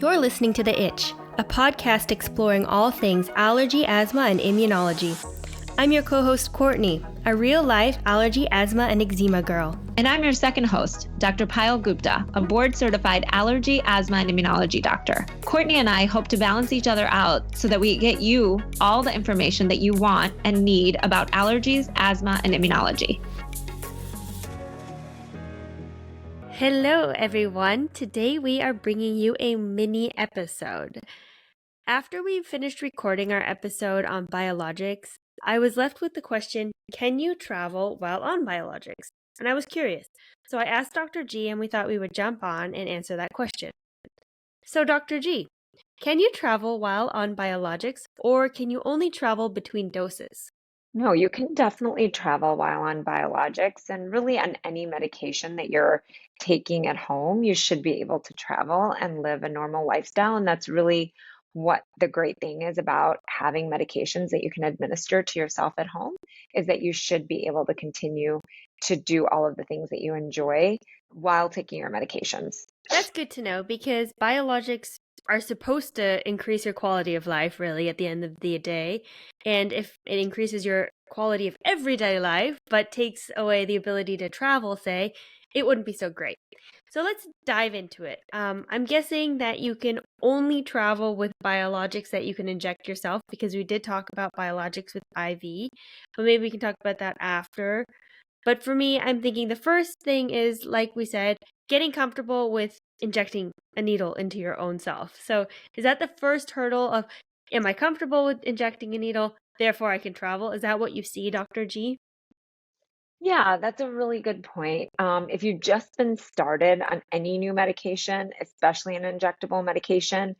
You're listening to The Itch, a podcast exploring all things allergy, asthma, and immunology. I'm your co-host, Kortney, a real-life allergy, asthma, and eczema girl. And I'm your second host, Dr. Payal Gupta, a board-certified allergy, asthma, and immunology doctor. Kortney and I hope to balance each other out so that we get you all the information that you want and need about allergies, asthma, and immunology. Hello, everyone. Today we are bringing you a mini episode. After we finished recording our episode on Biologics, I was left with the question, can you travel while on Biologics? And I was curious. So I asked Dr. G, and we thought we would jump on and answer that question. So Dr. G, can you travel while on Biologics, or can you only travel between doses? No, you can definitely travel while on biologics, and really on any medication that you're taking at home, you should be able to travel and live a normal lifestyle. And that's really what the great thing is about having medications that you can administer to yourself at home, is that you should be able to continue to do all of the things that you enjoy while taking your medications. That's good to know, because biologics are supposed to increase your quality of life, really, at the end of the day. And if it increases your quality of everyday life, but takes away the ability to travel, say, it wouldn't be so great. So let's dive into it. I'm guessing that you can only travel with biologics that you can inject yourself, because we did talk about biologics with IV, but maybe we can talk about that after. But for me, I'm thinking the first thing is, like we said, getting comfortable with injecting a needle into your own self. So is that the first hurdle of, am I comfortable with injecting a needle, therefore I can travel? Is that what you see, Dr. G? Yeah, that's a really good point. If you've just been started on any new medication, especially an injectable medication,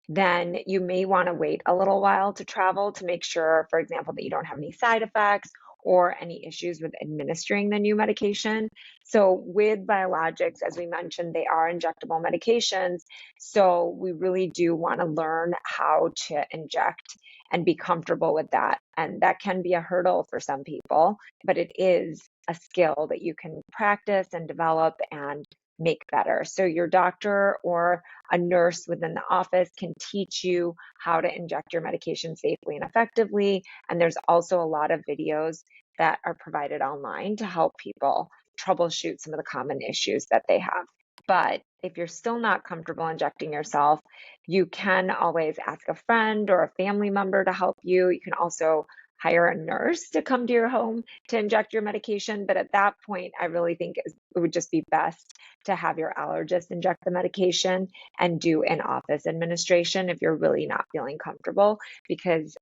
then you may want to wait a little while to travel to make sure, for example, that you don't have any side effects or any issues with administering the new medication. So with biologics, as we mentioned, they are injectable medications. So we really do want to learn how to inject and be comfortable with that. And that can be a hurdle for some people, but it is a skill that you can practice and develop and make better. So your doctor or a nurse within the office can teach you how to inject your medication safely and effectively. And there's also a lot of videos that are provided online to help people troubleshoot some of the common issues that they have. But if you're still not comfortable injecting yourself, you can always ask a friend or a family member to help you. You can also hire a nurse to come to your home to inject your medication. But at that point, I really think it would just be best to have your allergist inject the medication and do in-office administration if you're really not feeling comfortable, because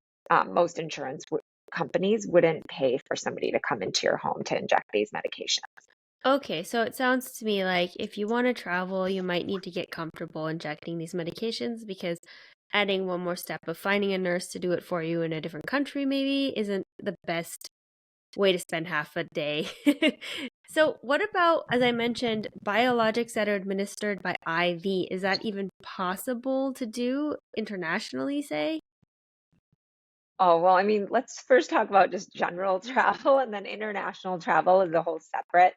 most insurance companies wouldn't pay for somebody to come into your home to inject these medications. Okay, so it sounds to me like if you want to travel, you might need to get comfortable injecting these medications, because adding one more step of finding a nurse to do it for you in a different country maybe isn't the best way to spend half a day. So what about, as I mentioned, biologics that are administered by IV? Is that even possible to do internationally, say? Oh, well, I mean, let's first talk about just general travel, and then international travel is a whole separate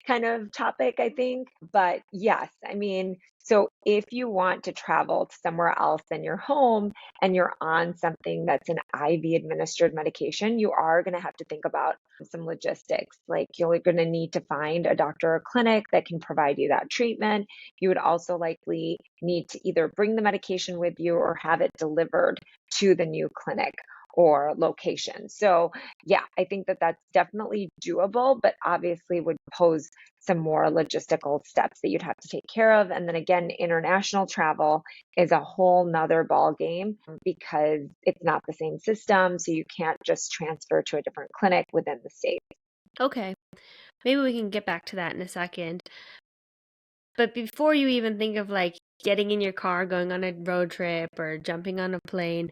kind of topic, I think. But yes, I mean, so if you want to travel to somewhere else than your home and you're on something that's an IV administered medication, you are going to have to think about some logistics. Like, you're going to need to find a doctor or clinic that can provide you that treatment. You would also likely need to either bring the medication with you or have it delivered to the new clinic or location. So yeah, I think that that's definitely doable, but obviously would pose some more logistical steps that you'd have to take care of. And then again, international travel is a whole nother ball game, because it's not the same system. So you can't just transfer to a different clinic within the state. Okay, maybe we can get back to that in a second. But before you even think of like getting in your car, going on a road trip, or jumping on a plane,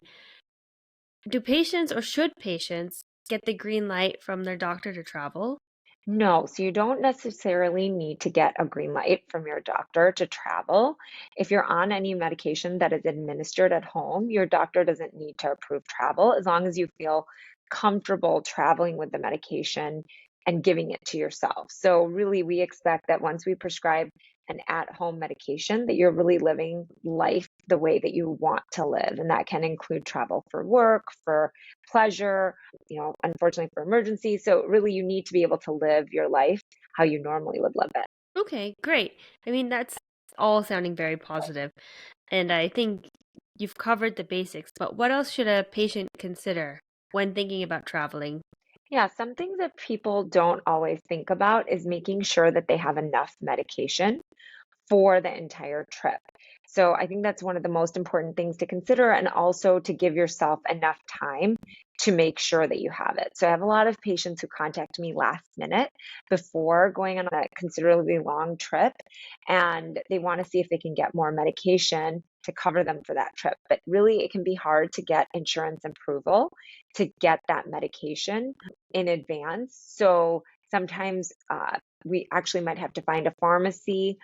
do patients, or should patients, get the green light from their doctor to travel? No, so you don't necessarily need to get a green light from your doctor to travel. If you're on any medication that is administered at home, your doctor doesn't need to approve travel as long as you feel comfortable traveling with the medication and giving it to yourself. So really, we expect that once we prescribe an at-home medication, that you're really living life the way that you want to live. And that can include travel for work, for pleasure, unfortunately for emergencies. So really you need to be able to live your life how you normally would live it. Okay, great. I mean, that's all sounding very positive, and I think you've covered the basics, but what else should a patient consider when thinking about traveling? Yeah, some things that people don't always think about is making sure that they have enough medication for the entire trip. So I think that's one of the most important things to consider, and also to give yourself enough time to make sure that you have it. So I have a lot of patients who contact me last minute before going on a considerably long trip, and they want to see if they can get more medication to cover them for that trip. But really, it can be hard to get insurance approval to get that medication in advance. So sometimes we actually might have to find a pharmacy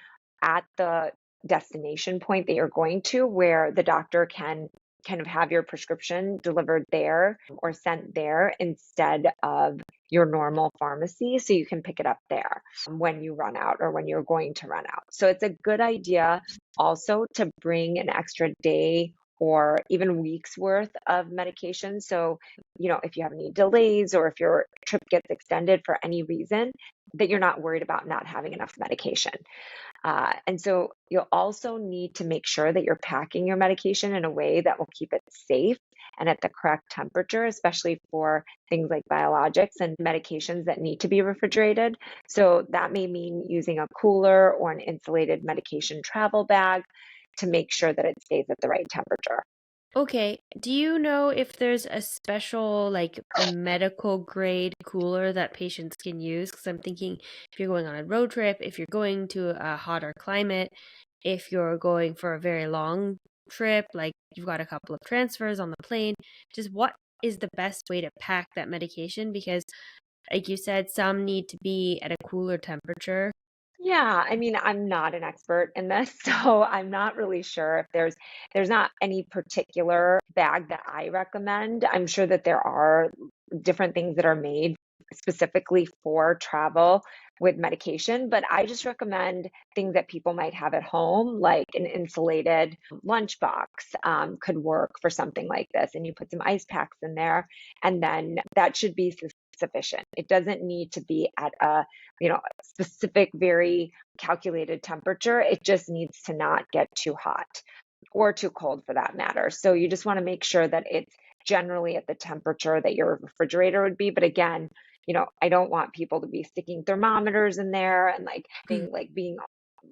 at the destination point that you're going to, where the doctor can kind of have your prescription delivered there or sent there instead of your normal pharmacy, so you can pick it up there when you run out or when you're going to run out. So it's a good idea also to bring an extra day or even weeks worth of medication. So, if you have any delays or if your trip gets extended for any reason, that you're not worried about not having enough medication. And so you'll also need to make sure that you're packing your medication in a way that will keep it safe and at the correct temperature, especially for things like biologics and medications that need to be refrigerated. So that may mean using a cooler or an insulated medication travel bag to make sure that it stays at the right temperature. Okay, do you know if there's a special, like a medical grade cooler that patients can use? Because I'm thinking if you're going on a road trip, if you're going to a hotter climate, if you're going for a very long trip, like you've got a couple of transfers on the plane, just what is the best way to pack that medication? Because, like you said, some need to be at a cooler temperature. Yeah, I mean, I'm not an expert in this, so I'm not really sure if there's not any particular bag that I recommend. I'm sure that there are different things that are made specifically for travel with medication, but I just recommend things that people might have at home, like an insulated lunchbox, could work for something like this. And you put some ice packs in there, and then that should be sufficient. It doesn't need to be at a specific, very calculated temperature. It just needs to not get too hot or too cold for that matter. So you just want to make sure that it's generally at the temperature that your refrigerator would be. But again, I don't want people to be sticking thermometers in there and being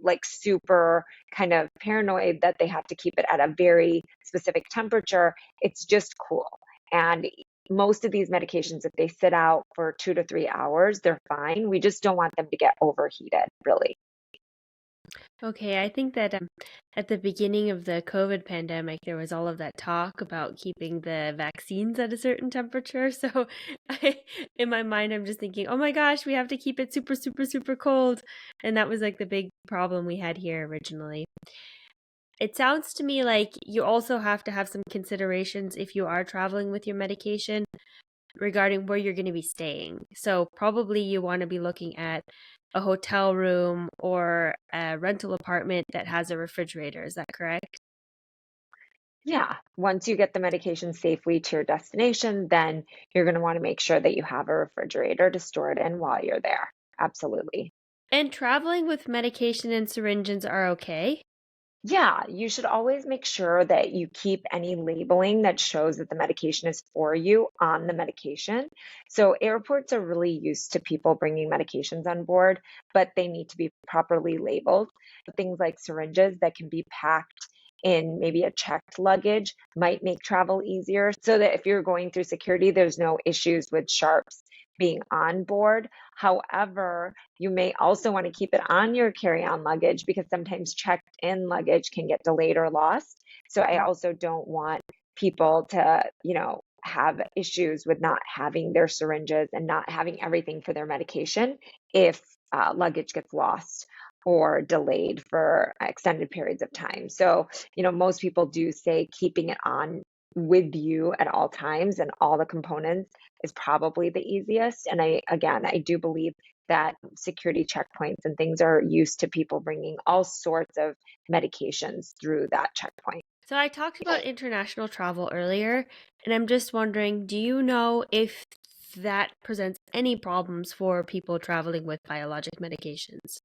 like super kind of paranoid that they have to keep it at a very specific temperature. It's just cool. And most of these medications, if they sit out for 2 to 3 hours, they're fine. We just don't want them to get overheated, really. Okay, I think that at the beginning of the COVID pandemic, there was all of that talk about keeping the vaccines at a certain temperature. So in my mind, I'm just thinking, oh my gosh, we have to keep it super, super, super cold. And that was like the big problem we had here originally. It sounds to me like you also have to have some considerations if you are traveling with your medication regarding where you're going to be staying. So probably you want to be looking at a hotel room or a rental apartment that has a refrigerator. Is that correct? Yeah. Once you get the medication safely to your destination, then you're going to want to make sure that you have a refrigerator to store it in while you're there. Absolutely. And traveling with medication and syringes are okay? Yeah, you should always make sure that you keep any labeling that shows that the medication is for you on the medication. So, airports are really used to people bringing medications on board, but they need to be properly labeled. Things like syringes that can be packed in maybe a checked luggage might make travel easier so that if you're going through security, there's no issues with sharps being on board. However, you may also want to keep it on your carry-on luggage because sometimes checked in luggage can get delayed or lost. So I also don't want people to, have issues with not having their syringes and not having everything for their medication if luggage gets lost or delayed for extended periods of time. So, most people do say keeping it on with you at all times and all the components is probably the easiest. And I do believe that security checkpoints and things are used to people bringing all sorts of medications through that checkpoint. So I talked about international travel earlier, and I'm just wondering, do you know if that presents any problems for people traveling with biologic medications?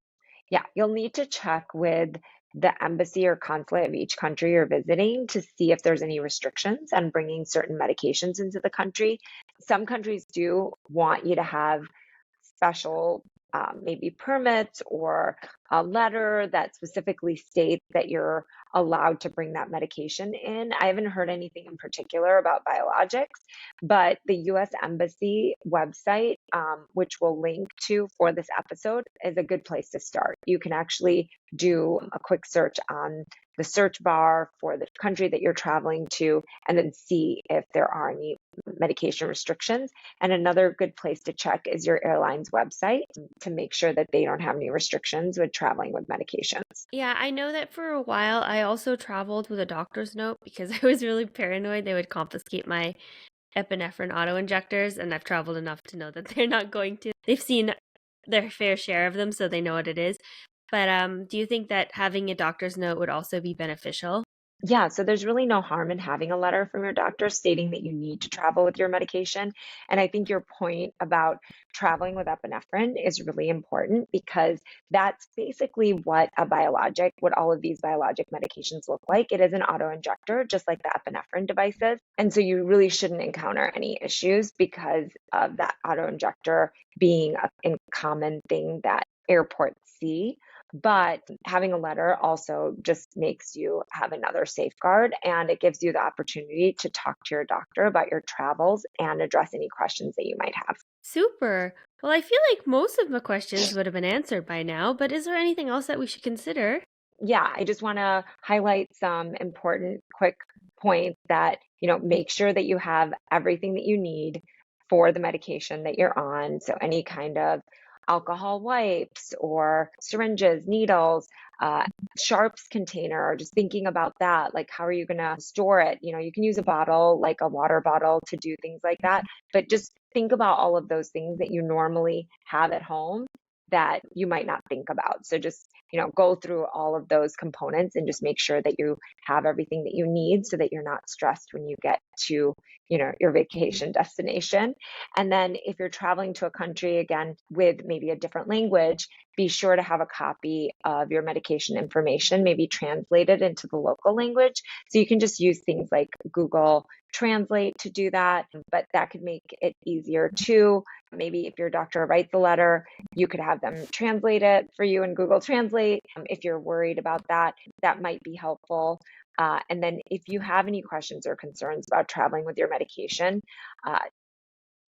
Yeah, you'll need to check with the embassy or consulate of each country you're visiting to see if there's any restrictions on bringing certain medications into the country. Some countries do want you to have special maybe permits or a letter that specifically states that you're allowed to bring that medication in. I haven't heard anything in particular about biologics, but the US Embassy website, which we'll link to for this episode, is a good place to start. You can actually do a quick search on the search bar for the country that you're traveling to and then see if there are any medication restrictions. And another good place to check is your airline's website to make sure that they don't have any restrictions with traveling with medications. Yeah, I know that for a while I also traveled with a doctor's note because I was really paranoid they would confiscate my epinephrine auto-injectors, and I've traveled enough to know that they're not going to. They've seen their fair share of them, so they know what it is. But do you think that having a doctor's note would also be beneficial? Yeah, so there's really no harm in having a letter from your doctor stating that you need to travel with your medication. And I think your point about traveling with epinephrine is really important because that's basically what what all of these biologic medications look like. It is an auto injector, just like the epinephrine devices. And so you really shouldn't encounter any issues because of that auto injector being a common thing that airports see. But having a letter also just makes you have another safeguard, and it gives you the opportunity to talk to your doctor about your travels and address any questions that you might have. Super. Well, I feel like most of my questions would have been answered by now, but is there anything else that we should consider? Yeah, I just want to highlight some important quick points that, make sure that you have everything that you need for the medication that you're on. So any kind of alcohol wipes or syringes, needles, sharps container, just thinking about that. Like, how are you going to store it? You can use a bottle, like a water bottle, to do things like that. But just think about all of those things that you normally have at home that you might not think about. So just, go through all of those components and just make sure that you have everything that you need so that you're not stressed when you get to, your vacation destination. And then if you're traveling to a country, again, with maybe a different language, be sure to have a copy of your medication information, maybe translated into the local language. So you can just use things like Google Translate to do that, but that could make it easier too. Maybe if your doctor writes a letter, you could have them translate it for you in Google Translate. If you're worried about that, that might be helpful. And then if you have any questions or concerns about traveling with your medication,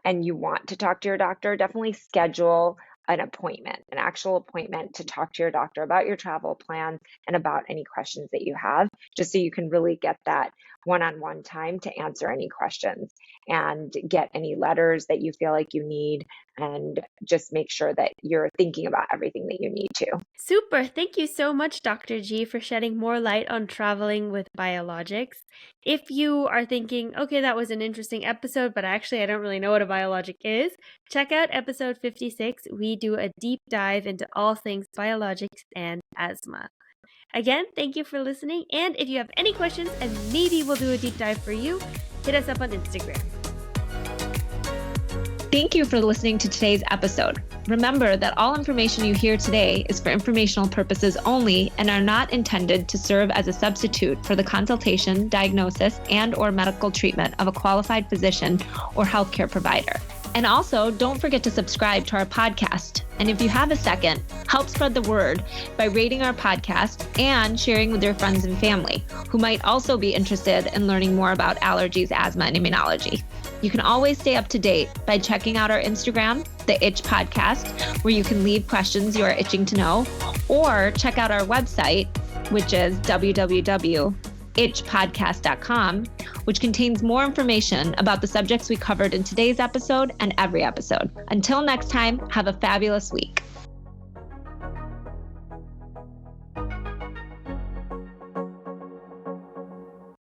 and you want to talk to your doctor, definitely schedule an actual appointment to talk to your doctor about your travel plans and about any questions that you have, just so you can really get that one-on-one time to answer any questions and get any letters that you feel like you need, and just make sure that you're thinking about everything that you need to. Super. Thank you so much, Dr. G, for shedding more light on traveling with biologics. If you are thinking, okay, that was an interesting episode, but actually I don't really know what a biologic is, check out episode 56. We do a deep dive into all things biologics and asthma. Again, thank you for listening. And if you have any questions, and maybe we'll do a deep dive for you, hit us up on Instagram. Thank you for listening to today's episode. Remember that all information you hear today is for informational purposes only and are not intended to serve as a substitute for the consultation, diagnosis, and/or medical treatment of a qualified physician or healthcare provider. And also, don't forget to subscribe to our podcast. And if you have a second, help spread the word by rating our podcast and sharing with your friends and family who might also be interested in learning more about allergies, asthma, and immunology. You can always stay up to date by checking out our Instagram, The Itch Podcast, where you can leave questions you are itching to know, or check out our website, which is www.itchpodcast.com, which contains more information about the subjects we covered in today's episode and every episode. Until next time, have a fabulous week.